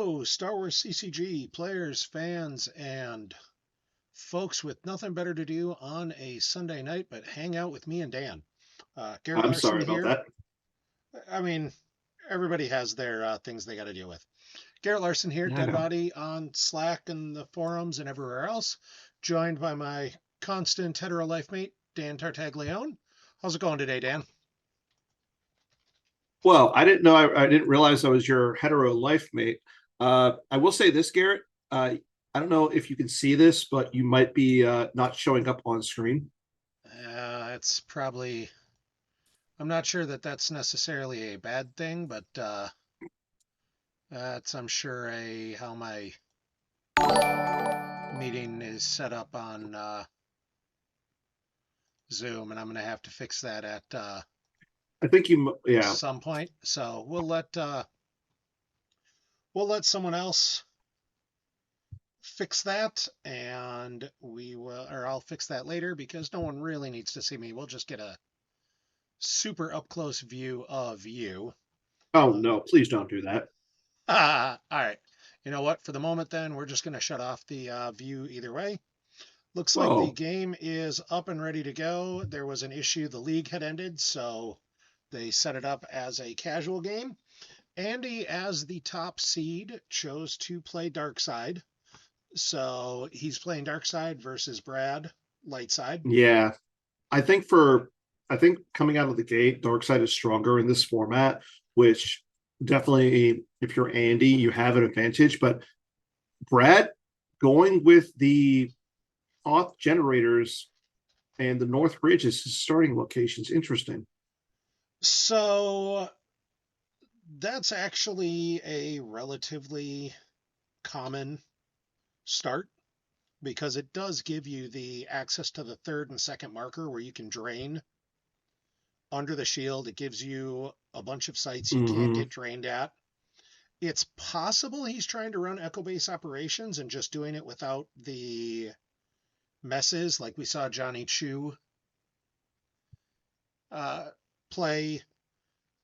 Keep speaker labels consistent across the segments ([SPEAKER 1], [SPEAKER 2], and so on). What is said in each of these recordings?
[SPEAKER 1] Hello, Star Wars CCG players, fans, and folks with nothing better to do on a Sunday night but hang out with me and Dan. Garrett
[SPEAKER 2] I'm
[SPEAKER 1] Larson
[SPEAKER 2] sorry about
[SPEAKER 1] here.
[SPEAKER 2] that.
[SPEAKER 1] I mean, everybody has their things they got to deal with. Garrett Larson here,
[SPEAKER 2] Yeah, I
[SPEAKER 1] Dead
[SPEAKER 2] know.
[SPEAKER 1] Body on Slack and the forums and everywhere else, joined by my constant hetero life mate, Dan Tartaglione. How's it going today, Dan?
[SPEAKER 2] Well, I didn't know. I didn't realize I was your hetero life mate. I will say this, Garrett. I don't know if you can see this, but you might be not showing up on screen.
[SPEAKER 1] It's probably, I'm not sure that that's necessarily a bad thing, but that's, I'm sure, a how my meeting is set up on Zoom, and I'm going to have to fix that at
[SPEAKER 2] I think yeah.
[SPEAKER 1] some point. So we'll let someone else fix that, and we will, or I'll fix that later because no one really needs to see me. We'll just get a super up close view of you.
[SPEAKER 2] Oh no, please don't do that.
[SPEAKER 1] All right. You know what? For the moment, then we're just going to shut off the view either way. Looks like the
[SPEAKER 2] Whoa,
[SPEAKER 1] game is up and ready to go. There was an issue. The league had ended, so they set it up as a casual game. Andy, as the top seed, chose to play Dark Side. So he's playing Dark Side versus Brad, Light Side.
[SPEAKER 2] yeah. I think for I think coming out of the gate, Dark Side is stronger in this format, which definitely, if you're Andy, you have an advantage. But Brad going with the auth generators and the North Ridge is his starting locations. Interesting.
[SPEAKER 1] So that's actually a relatively common start because it does give you the access to the third and second marker where you can drain under the shield. It gives you a bunch of sites you can't
[SPEAKER 2] Mm-hmm.
[SPEAKER 1] get drained at. It's possible he's trying to run Echo Base operations and just doing it without the messes, like we saw Johnny Chu uh, play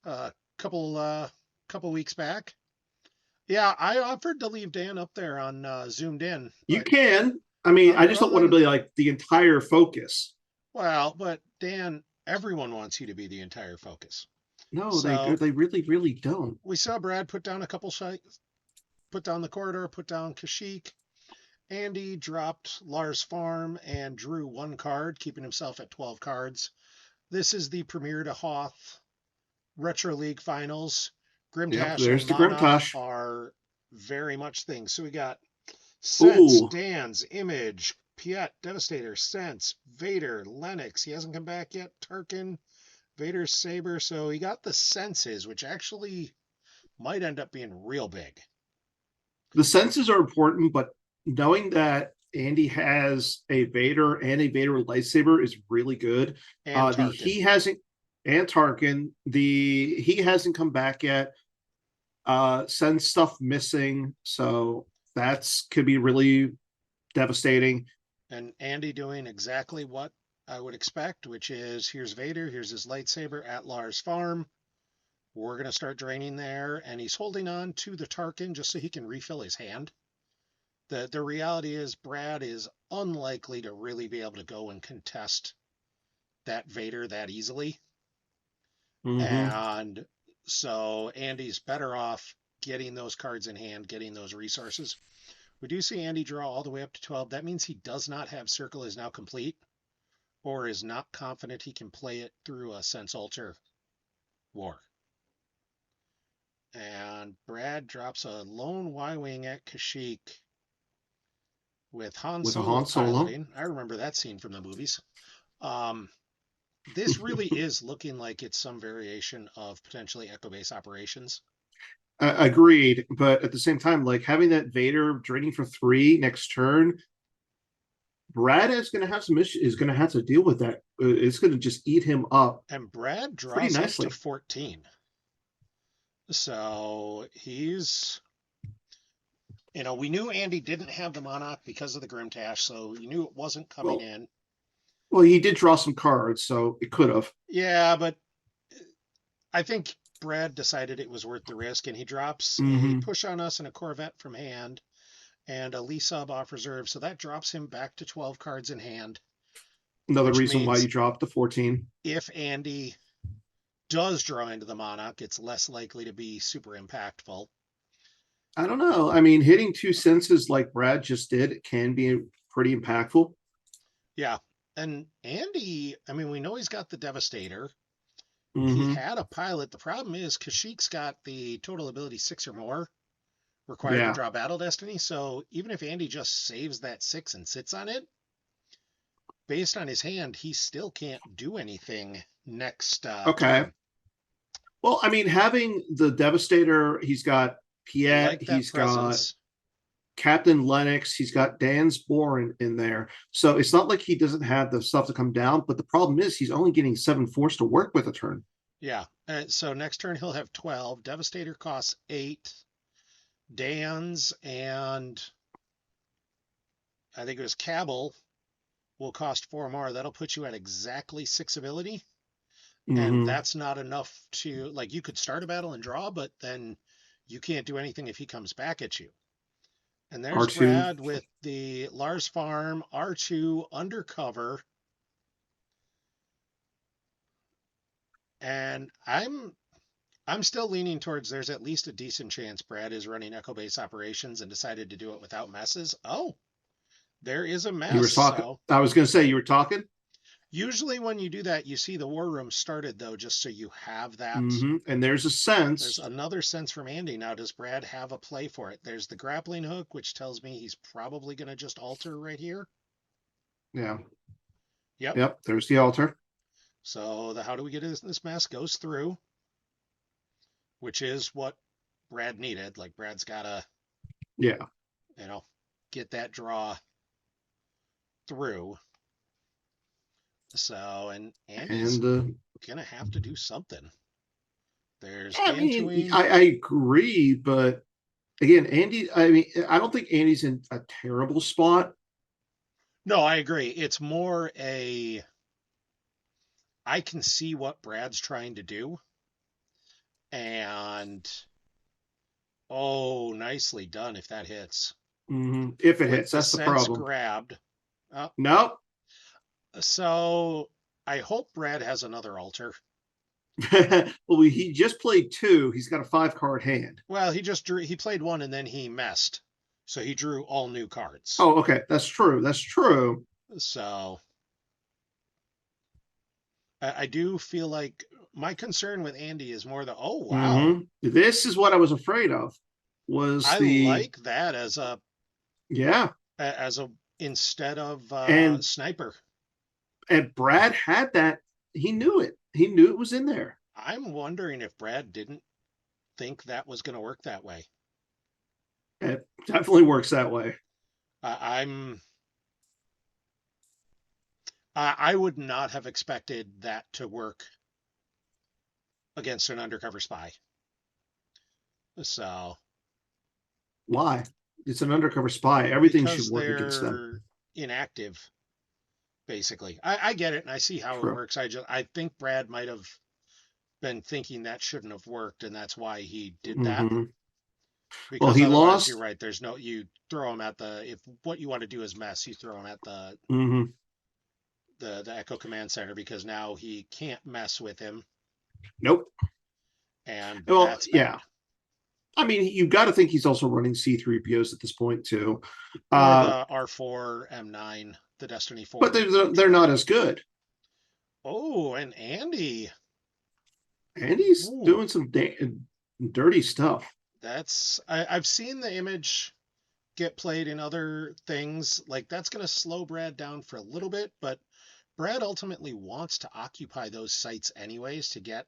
[SPEAKER 1] a couple weeks back. Yeah, I offered to leave Dan up there on Zoomed in,
[SPEAKER 2] You
[SPEAKER 1] but
[SPEAKER 2] can. I mean, I just
[SPEAKER 1] well
[SPEAKER 2] don't want to
[SPEAKER 1] then,
[SPEAKER 2] be like the entire focus.
[SPEAKER 1] but Dan, everyone wants you to be the entire focus.
[SPEAKER 2] No,
[SPEAKER 1] So
[SPEAKER 2] they really don't.
[SPEAKER 1] we saw Brad put down a couple sites, put down the corridor, put down Kashyyyk. Andy dropped Lars Farm and drew one card, keeping himself at 12 cards. This is the Premier to Hoth Retro League Finals.
[SPEAKER 2] Yep,
[SPEAKER 1] Grimtash and
[SPEAKER 2] there's the
[SPEAKER 1] Mana
[SPEAKER 2] Grimtosh.
[SPEAKER 1] are very much things. So we got Sense,
[SPEAKER 2] Ooh,
[SPEAKER 1] Dan's, Image, Piet, Devastator, Sense, Vader, Lennox. He hasn't come back yet. Tarkin, Vader's Saber. So he got the Senses, which actually might end up being real big.
[SPEAKER 2] the senses are important, but knowing that Andy has a Vader and a Vader lightsaber is really good.
[SPEAKER 1] And
[SPEAKER 2] The
[SPEAKER 1] Tarkin.
[SPEAKER 2] he hasn't and Tarkin, the he hasn't come back yet. Sends stuff missing, so that's could be really devastating.
[SPEAKER 1] And Andy doing exactly what I would expect, which is here's Vader, here's his lightsaber at Lars Farm. We're going to start draining there. And he's holding on to the Tarkin just so he can refill his hand. The reality is, Brad is unlikely to really be able to go and contest that Vader that easily.
[SPEAKER 2] Mm-hmm.
[SPEAKER 1] And so Andy's better off getting those cards in hand, getting those resources. We do see Andy draw all the way up to 12. That means he does not have Circle is now complete or is not confident he can play it through a Sense Alter war. And Brad drops a lone Y-Wing at Kashyyyk with Han
[SPEAKER 2] With a
[SPEAKER 1] Solo
[SPEAKER 2] Han Solo.
[SPEAKER 1] piloting. I remember that scene from the movies. Um, this really is looking like it's some variation of potentially Echo Base operations.
[SPEAKER 2] Agreed, but at the same time, like having that Vader draining for 3 next turn, Brad is going to have some issues. Is going to have to deal with that. It's going to just eat him up
[SPEAKER 1] And Brad
[SPEAKER 2] pretty
[SPEAKER 1] draws up to
[SPEAKER 2] nicely.
[SPEAKER 1] 14. So he's, we knew Andy didn't have the Monarch because of the Grimtash, so you knew it wasn't coming
[SPEAKER 2] Well,
[SPEAKER 1] in.
[SPEAKER 2] well, he did draw some cards, so it could have.
[SPEAKER 1] Yeah, but I think Brad decided it was worth the risk, and he drops a
[SPEAKER 2] Mm-hmm.
[SPEAKER 1] push on us and a Corvette from hand and a Lee sub off reserve. So that drops him back to 12 cards in hand,
[SPEAKER 2] Another
[SPEAKER 1] which
[SPEAKER 2] reason why
[SPEAKER 1] means
[SPEAKER 2] you dropped to 14.
[SPEAKER 1] if Andy does draw into the Monarch, it's less likely to be super impactful.
[SPEAKER 2] I don't know. I mean, hitting two senses like Brad just did can be pretty impactful.
[SPEAKER 1] Yeah. And Andy, I mean, we know he's got the Devastator. He
[SPEAKER 2] Mm-hmm.
[SPEAKER 1] had a pilot. The problem is Kashik's got the total ability 6 or more required to
[SPEAKER 2] Yeah.
[SPEAKER 1] draw Battle Destiny. So even if Andy just saves that 6 and sits on it, based on his hand, he still can't do anything next
[SPEAKER 2] Okay.
[SPEAKER 1] turn.
[SPEAKER 2] Well, I mean, having the Devastator, he's got
[SPEAKER 1] I
[SPEAKER 2] Piet,
[SPEAKER 1] like that
[SPEAKER 2] he's got
[SPEAKER 1] presence.
[SPEAKER 2] Captain Lennox, he's got Dan's Bourne in there. So it's not like he doesn't have the stuff to come down, but the problem is he's only getting 7 force to work with a turn.
[SPEAKER 1] Yeah. So next turn he'll have 12. Devastator costs 8. Dan's and I think it was Cabal will cost 4 more. That'll put you at exactly 6 ability. And
[SPEAKER 2] Mm-hmm.
[SPEAKER 1] that's not enough to, like, you could start a battle and draw, but then you can't do anything if he comes back at you. And there's
[SPEAKER 2] R2.
[SPEAKER 1] Brad with the Lars Farm R2 undercover. And I'm still leaning towards there's at least a decent chance Brad is running Echo Base operations and decided to do it without messes. Oh, there is a
[SPEAKER 2] You were
[SPEAKER 1] mess.
[SPEAKER 2] talking.
[SPEAKER 1] So
[SPEAKER 2] I was going to say you were talking.
[SPEAKER 1] usually when you do that, you see the war room started though, just so you have that.
[SPEAKER 2] Mm-hmm. And there's a
[SPEAKER 1] There's
[SPEAKER 2] sense.
[SPEAKER 1] another sense from Andy. Now, does Brad have a play for it? There's the grappling hook, which tells me he's probably going to just alter right here.
[SPEAKER 2] Yeah.
[SPEAKER 1] Yep.
[SPEAKER 2] Yep. There's the altar.
[SPEAKER 1] So the how do we get this mess goes through, which is what Brad needed. Like Brad's got to,
[SPEAKER 2] Yeah.
[SPEAKER 1] you know, get that draw through. So, and Andy's
[SPEAKER 2] And
[SPEAKER 1] going to have to do something. There's
[SPEAKER 2] I mean,
[SPEAKER 1] Dantooine.
[SPEAKER 2] I agree, but again, Andy, I mean, I don't think Andy's in a terrible spot.
[SPEAKER 1] No, I agree. It's more a, I can see what Brad's trying to do. And, oh, nicely done if that hits.
[SPEAKER 2] Mm-hmm. If it
[SPEAKER 1] With
[SPEAKER 2] hits,
[SPEAKER 1] the
[SPEAKER 2] that's the
[SPEAKER 1] sense
[SPEAKER 2] problem.
[SPEAKER 1] grabbed. Uh,
[SPEAKER 2] Nope.
[SPEAKER 1] so I hope Brad has another altar.
[SPEAKER 2] Well, he just played two. He's got a 5 card hand.
[SPEAKER 1] Well, he just drew, he played one and then he messed. So he drew all new cards.
[SPEAKER 2] Oh, okay. That's true. That's true.
[SPEAKER 1] So I do feel like my concern with Andy is more the, oh, wow.
[SPEAKER 2] Mm-hmm. This is what I was afraid of. Was
[SPEAKER 1] I
[SPEAKER 2] the
[SPEAKER 1] like that
[SPEAKER 2] yeah,
[SPEAKER 1] as a, instead of
[SPEAKER 2] and
[SPEAKER 1] sniper.
[SPEAKER 2] Brad had that. He knew it. He knew it was in there.
[SPEAKER 1] I'm wondering if Brad didn't think that was going to work that way.
[SPEAKER 2] It definitely works that way.
[SPEAKER 1] I'm I would not have expected that to work against an undercover spy. So
[SPEAKER 2] Why? It's an undercover spy. Everything should
[SPEAKER 1] because
[SPEAKER 2] work against them.
[SPEAKER 1] they're inactive, basically. I get it and I see how it
[SPEAKER 2] True.
[SPEAKER 1] works. I think Brad might have been thinking that shouldn't have worked, and that's why he did that.
[SPEAKER 2] Mm-hmm. Well,
[SPEAKER 1] Because
[SPEAKER 2] he
[SPEAKER 1] otherwise, you're
[SPEAKER 2] lost.
[SPEAKER 1] right. There's no you throw him at the if what you want to do is mess, you throw him at
[SPEAKER 2] Mm-hmm.
[SPEAKER 1] the Echo Command Center because now he can't mess with him,
[SPEAKER 2] Nope.
[SPEAKER 1] and
[SPEAKER 2] Well,
[SPEAKER 1] that's
[SPEAKER 2] yeah.
[SPEAKER 1] bad.
[SPEAKER 2] I mean, you've got to think he's also running C3POs at this point too.
[SPEAKER 1] Or
[SPEAKER 2] Uh,
[SPEAKER 1] the R4 M9, the Destiny
[SPEAKER 2] but
[SPEAKER 1] 4
[SPEAKER 2] they're not
[SPEAKER 1] droid.
[SPEAKER 2] as good.
[SPEAKER 1] Oh, and Andy.
[SPEAKER 2] And he's
[SPEAKER 1] Ooh,
[SPEAKER 2] doing some dirty stuff.
[SPEAKER 1] that's I've seen the image get played in other things. Like that's going to slow Brad down for a little bit, but Brad ultimately wants to occupy those sites anyways to get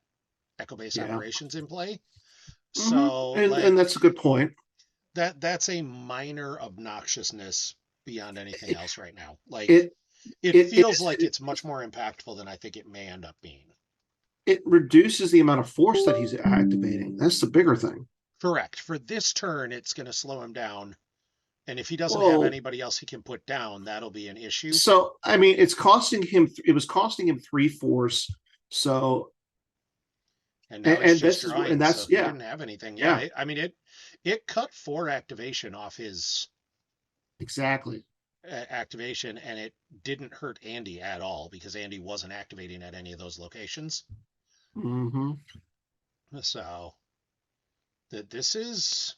[SPEAKER 1] Echo Base
[SPEAKER 2] Yeah.
[SPEAKER 1] operations in play.
[SPEAKER 2] Mm-hmm.
[SPEAKER 1] So
[SPEAKER 2] And
[SPEAKER 1] like
[SPEAKER 2] that's a good point.
[SPEAKER 1] that's a minor obnoxiousness beyond anything
[SPEAKER 2] It
[SPEAKER 1] else right now. Like
[SPEAKER 2] it
[SPEAKER 1] it
[SPEAKER 2] it,
[SPEAKER 1] feels like it's much more impactful than I think it may end up being.
[SPEAKER 2] it reduces the amount of force that he's activating. That's the bigger thing.
[SPEAKER 1] Correct. For this turn, it's going to slow him down. And if he doesn't have
[SPEAKER 2] Well,
[SPEAKER 1] anybody else he can put down, that'll be an issue.
[SPEAKER 2] so I mean, it's costing him. It was costing him 3 force. So
[SPEAKER 1] And now
[SPEAKER 2] and,
[SPEAKER 1] he's
[SPEAKER 2] and
[SPEAKER 1] just
[SPEAKER 2] this is and
[SPEAKER 1] drawing, so
[SPEAKER 2] that's
[SPEAKER 1] he
[SPEAKER 2] yeah,
[SPEAKER 1] didn't have anything. Yeah,
[SPEAKER 2] yeah,
[SPEAKER 1] I mean it cut 4 activation off his
[SPEAKER 2] exactly.
[SPEAKER 1] activation, and it didn't hurt Andy at all because Andy wasn't activating at any of those locations.
[SPEAKER 2] Hmm.
[SPEAKER 1] So that this is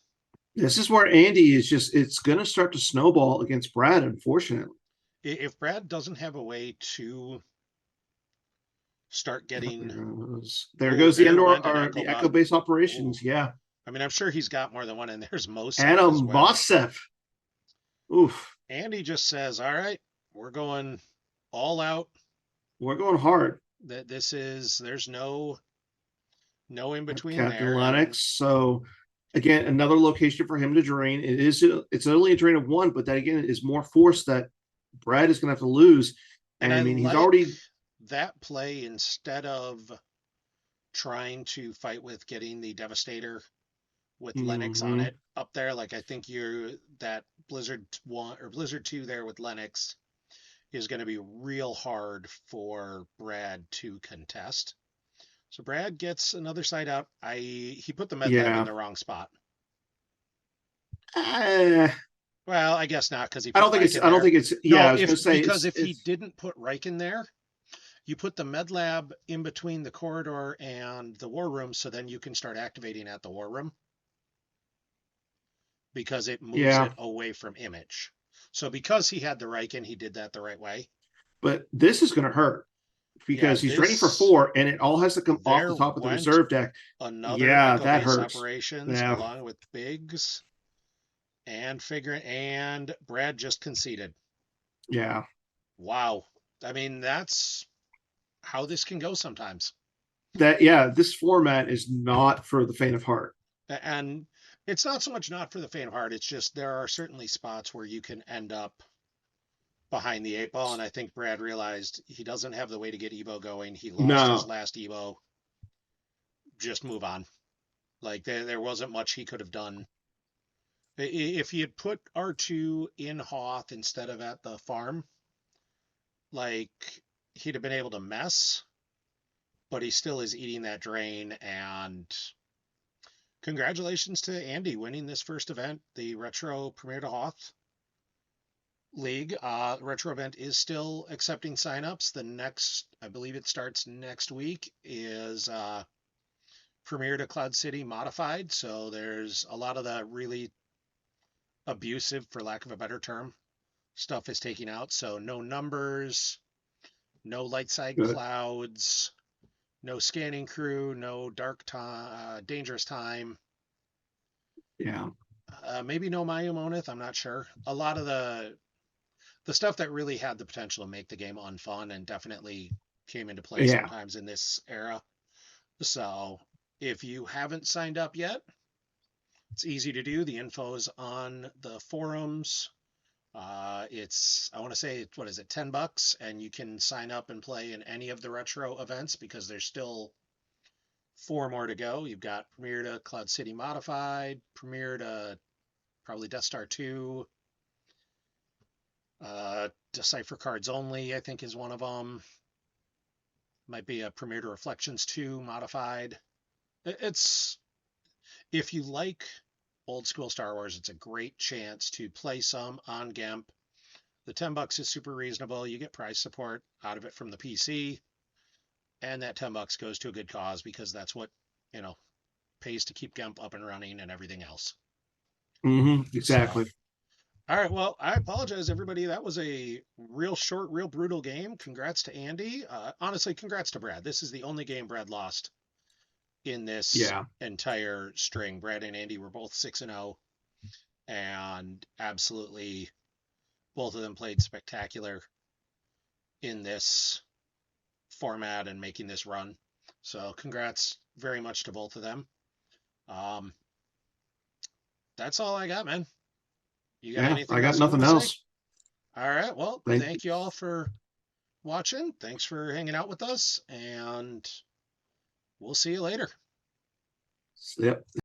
[SPEAKER 2] This is where Andy is just, it's going to start to snowball against Brad, unfortunately.
[SPEAKER 1] if Brad doesn't have a way to start getting
[SPEAKER 2] There
[SPEAKER 1] oh
[SPEAKER 2] goes the
[SPEAKER 1] there
[SPEAKER 2] indoor
[SPEAKER 1] went an
[SPEAKER 2] or
[SPEAKER 1] echo
[SPEAKER 2] the Echo
[SPEAKER 1] bug.
[SPEAKER 2] base
[SPEAKER 1] Oh,
[SPEAKER 2] operations. Yeah.
[SPEAKER 1] I mean I'm sure he's got more than one, and there's
[SPEAKER 2] And a
[SPEAKER 1] Mosef as well.
[SPEAKER 2] Mosef. Oof.
[SPEAKER 1] Andy just says, all right, we're going all out.
[SPEAKER 2] We're going hard.
[SPEAKER 1] That this is there's no in between
[SPEAKER 2] Captain
[SPEAKER 1] there. And
[SPEAKER 2] Lennox. So again, another location for him to drain. It's only a drain of one, but that again is more force that Brad is going to have to lose. And I
[SPEAKER 1] I
[SPEAKER 2] mean, he's
[SPEAKER 1] like
[SPEAKER 2] already
[SPEAKER 1] that play instead of trying to fight with getting the Devastator with Lennox on
[SPEAKER 2] mhm,
[SPEAKER 1] it up there. Like I think you're that Blizzard 1 or Blizzard 2 there with Lennox is going to be real hard for Brad to contest. So Brad gets another side out. He put the med lab in
[SPEAKER 2] yeah.
[SPEAKER 1] the wrong spot.
[SPEAKER 2] Uh,
[SPEAKER 1] Well, I guess not because he put Reich in
[SPEAKER 2] I don't
[SPEAKER 1] there.
[SPEAKER 2] think it's yeah, I
[SPEAKER 1] No,
[SPEAKER 2] was
[SPEAKER 1] if
[SPEAKER 2] going to say
[SPEAKER 1] because if he
[SPEAKER 2] it's
[SPEAKER 1] didn't put Reich in there, you put the med lab in between the corridor and the war room, so then you can start activating at the war room because it moves
[SPEAKER 2] yeah.
[SPEAKER 1] it away from image. So because he had the Reich in, he did that the right way.
[SPEAKER 2] But this is going to hurt
[SPEAKER 1] Yeah,
[SPEAKER 2] because he's training for
[SPEAKER 1] this
[SPEAKER 2] four, and it all has to come off the
[SPEAKER 1] there
[SPEAKER 2] top of the
[SPEAKER 1] went
[SPEAKER 2] reserve deck.
[SPEAKER 1] another
[SPEAKER 2] Yeah,
[SPEAKER 1] Echo
[SPEAKER 2] that
[SPEAKER 1] Base
[SPEAKER 2] hurts.
[SPEAKER 1] operations
[SPEAKER 2] Yeah,
[SPEAKER 1] along with Biggs and figuring, and Brad just conceded.
[SPEAKER 2] yeah,
[SPEAKER 1] Wow. I mean, that's how this can go sometimes.
[SPEAKER 2] that yeah. This format is not for the faint of heart.
[SPEAKER 1] And it's not so much not for the faint of heart. It's just there are certainly spots where you can end up behind the 8 ball. And I think Brad realized he doesn't have the way to get Evo going. He lost his
[SPEAKER 2] No,
[SPEAKER 1] last Evo. Just move on. Like there wasn't much he could have done. If he had put R2 in Hoth instead of at the farm, like he'd have been able to mess, but he still is eating that drain. And congratulations to Andy winning this first event, the Retro Premier to Hoth League. Retro event is still accepting signups. The next, I believe it starts next week, is Premier to Cloud City modified. So there's a lot of the really abusive, for lack of a better term, stuff is taking out. So no numbers, no light side
[SPEAKER 2] good.
[SPEAKER 1] clouds, no scanning crew, no dark time, dangerous time.
[SPEAKER 2] Yeah,
[SPEAKER 1] Maybe no Mayu Monith. I'm not sure. A lot of the stuff that really had the potential to make the game unfun and definitely came into play
[SPEAKER 2] yeah.
[SPEAKER 1] sometimes in this era. So if you haven't signed up yet, it's easy to do. The info is on the forums. It's I want to say what is it, $10, and you can sign up and play in any of the retro events because there's still 4 more to go. You've got Premier to Cloud City Modified, Premier to probably Death Star 2, Decipher Cards Only, I think is one of them. Might be a Premier to Reflections 2 Modified. It's if you like old school Star Wars, it's a great chance to play some on GIMP. The $10 is super reasonable. You get prize support out of it from the PC, and that $10 goes to a good cause because that's what you know pays to keep GIMP up and running and everything else. So,
[SPEAKER 2] Exactly.
[SPEAKER 1] all right. Well, I apologize, everybody. That was a real short, real brutal game. Congrats to Andy. Honestly, congrats to Brad. This is the only game Brad lost in this
[SPEAKER 2] Yeah,
[SPEAKER 1] entire string. Brad and Andy were both 6-0, and absolutely both of them played spectacular in this format and making this run. So, congrats very much to both of them. Um, that's all I got, man. You got
[SPEAKER 2] yeah. I
[SPEAKER 1] anything
[SPEAKER 2] got
[SPEAKER 1] else you want
[SPEAKER 2] nothing
[SPEAKER 1] to say?
[SPEAKER 2] else.
[SPEAKER 1] All right. Well,
[SPEAKER 2] Thank.
[SPEAKER 1] thank you all for watching. Thanks for hanging out with us, and we'll see you later.
[SPEAKER 2] Yep.